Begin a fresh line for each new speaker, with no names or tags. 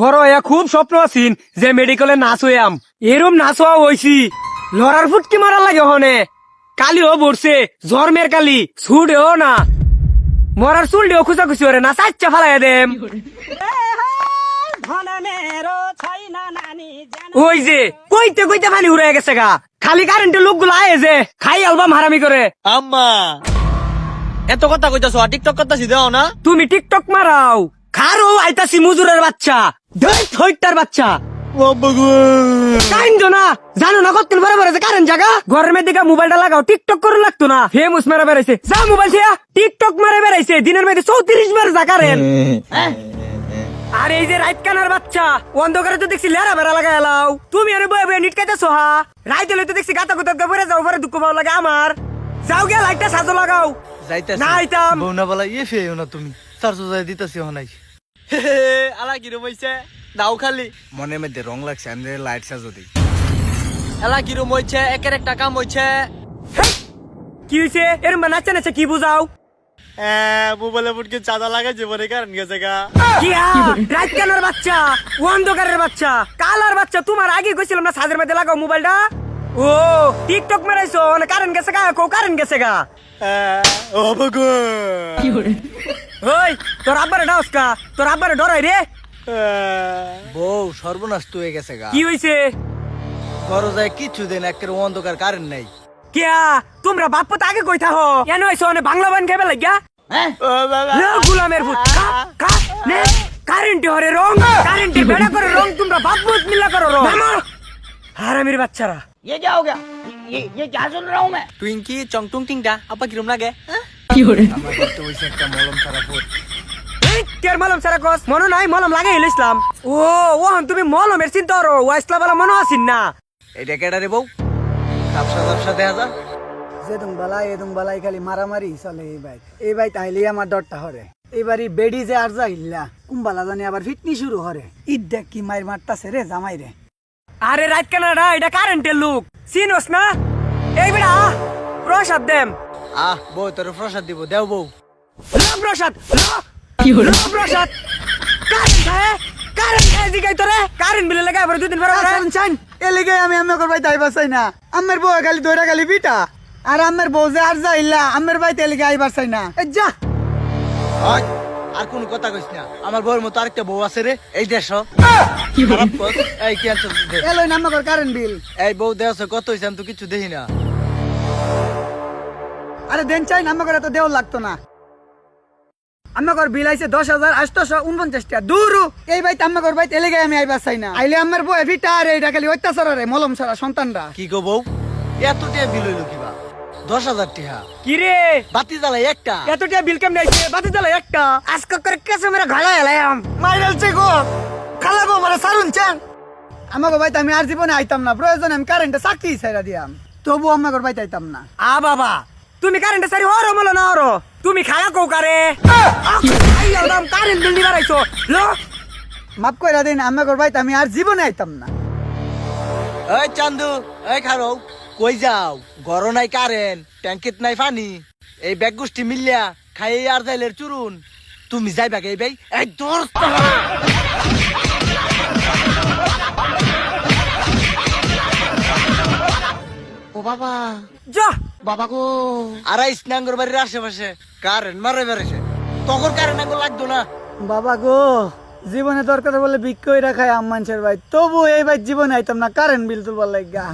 বড় হইয়া খুব স্বপ্ন আছিন যে মেডিকেলে নাচ হইয়াম এরম নাচ হওয়া হইছি লড়ার ফুটকি মারা লাগে হনে কালিও বসছে জন্মের কালি ছুটেও না মরার চুল দিও খুঁজা খুশি ওরে না চাচ্চা ফালাই দেম ওই যে কইতে কইতে পানি উড়ে গেছে গা খালি কারেন্টের লোকগুলো আয়ে যে খাই অ্যালবাম হারামি করে
আম্মা এত কথা কইতাছো টিকটক করতাছি দেও না
তুমি টিকটক মারাও খারো আইতাছি মুজুরের বাচ্চা ধৈত হইতার বাচ্চা কাইন্দ না জানো না কতক্ষণ পরে পরে কারেন্ট জায়গা গরমের দিকে মোবাইলটা লাগাও টিকটক করে লাগতো না ফেমস মেরা বেড়াইছে যা মোবাইল থেকে টিকটক মারা বেড়াইছে দিনের মধ্যে 34 বার যা কারেন্ট আর এই যে রাইত কানার বাচ্চা অন্ধকারে তো দেখছি লেরা বেড়া লাগাই এলাও তুমি আরে বয়ে বয়ে নিটকাইতেছো হা রাইতে লইতে দেখছি গাতা গুতাত পরে যাও পরে দুঃখ পাও লাগে আমার যাও গে লাইটটা সাজো লাগাও
যাইতাছি
না আইতাম
বউনা বলা ফেও না তুমি চারশো যাই দিতাছি হনাই
আলা কিরম হইছে দাও খালি
মনের মধ্যে রং লাগছে আমি লাইট সাজো দিই
এলা কিরম হইছে একের একটা কাম হইছে
কি হইছে এর নাচা নাচা কি বুঝাও
মোবাইলে ফুটকে চাঁদা লাগাইছে পরে কারণ গেছে গা
রাইত কানার বাচ্চা অন্ধকারের বাচ্চা কালার বাচ্চা তোমার আগে কইছিলাম না সাজের মধ্যে লাগাও মোবাইলটা ও টিকটক মারাইছো না কারেন্ট গেছে গা কো কারেন্ট গেছে গা
ও বগো
ওই তোর আব্বারে ডাউস কা তোর আব্বারে ডরাই রে
বউ সর্বনাশ তো হয়ে গেছে গা
কি হইছে
ঘর যায় কিছু দিন একের অন্ধকার কারেন্ট নাই
কিয়া তোমরা বাপ তো আগে কইতা হো এন হইছো না বাংলা বান খাবে লাগিয়া লে গুলামের ভূত খা খা নে কারেন্ট হরে রং কারেন্ট বেড়া করে রং তোমরা বাপ মত মিলা করো রং হারামির বাচ্চারা
ये क्या हो गया ये क्या सुन रहा हूँ मैं
টুইঙ্কি চংটুং টিংটা আপা কিরম লাগে
আমার করতে হইছে একটা মলম ছাড়া ফুট
কের মলম সারা কস মনো নাই মলম লাগাই ইসলাম ও ওহন তুমি মলমের চিন্তা করো ওয়াইসলা বালা মনো আছিন না
এটা কেডা রে বউ সাপসা সাপসা দেখা যা
যেদুং বালাই খালি মারামারি চলে এই ভাই তাইলে আমার ডরটা হরে এইবারই বেডি যে আর যাইলা কুম্বালা জানি আবার ফিটনি শুরু হরে ঈদ দেখ কি মাইর মারতাছে রে জামাই রে
আরে রাত কানাডা এটা কারেন্টের লোক চিনোস না এই বেড়া প্রসাদ দেম
বউ তোর প্রসাদ দিব দেও বউ
প্রসাদ প্রসাদ কারেন্ট দিগাই তোরে কারেন্ট বিলে লাগাই আবার দুদিন পরে
চান এলিগে আমি আমার ভাই তাই বাসাই না আমার বউ খালি দইরা খালি বিটা আর আমার বউ যে আর যাইলা আমার ভাই তেলিগে আইবার চাই না এই যা
আর কোন কথা কইস না আমার বউর মতো আরেকটা বউ আছে রে এই দেশ খারাপ কর এই কি আনছ
এলোই না আমার কারেন্ট বিল
এই বউ দেশ কত হইছে আমি তো কিছু দেখি না
আরে দেন চাই না আমার তো দেও লাগতো না আমার বিল আইছে 10,849 টাকা দূরু এই ভাই আমার ভাই তেলিগে আমি আইবার চাই না আইলে আমার বউ ভিটা আর এইটা খালি অত্যাচার রে মলম ছাড়া সন্তানরা
কি গো বউ এত টাকা বিল হইলো কিবা 10,000 টাকা
কি রে
বাতি জ্বালাই একটা
এতটা বিল কেমন আইছে বাতি জ্বালা একটা আজকে করে কেসে মেরে ঘালা এলাম
মাইরালছে গো খালা গো মানে সারুন চান আমাকে ভাই আমি আর জীবনে আইতাম না প্রয়োজন আমি কারেন্টে চাকরি ছাইরা দিয়াম তবু আমাকে ভাই আইতাম না
বাবা তুমি কারেন্টে সারি হরো মলো না হরো তুমি খায়া কো কারে কারেন্ট বিল দিবার আইছো লো
মাফ কইরা দিন আমাকে ভাই আমি আর জীবনে আইতাম না
এই চান্দু এই খারো কই যাও গরো নাই কারেন্ট ট্যাঙ্কিত নাই পানি এই ব্যাগ গোষ্ঠী মিলিয়া খাই আর যাইলের চুরুন তুমি যাইবা গে ভাই এই দূর
ओ बाबा
যা
बाबा को
আর এই স্নাঙ্গর বাড়ির আশেপাশে কারেন্ট মারে বেড়েছে তখন কারেন্ট আঙ্গুল লাগতো না
বাবা গো জীবনে দরকার বলে বিক্রি রাখায় আম মানুষের ভাই তবু এই ভাই জীবনে আইতাম না কারেন্ট বিল তুলবার লাগা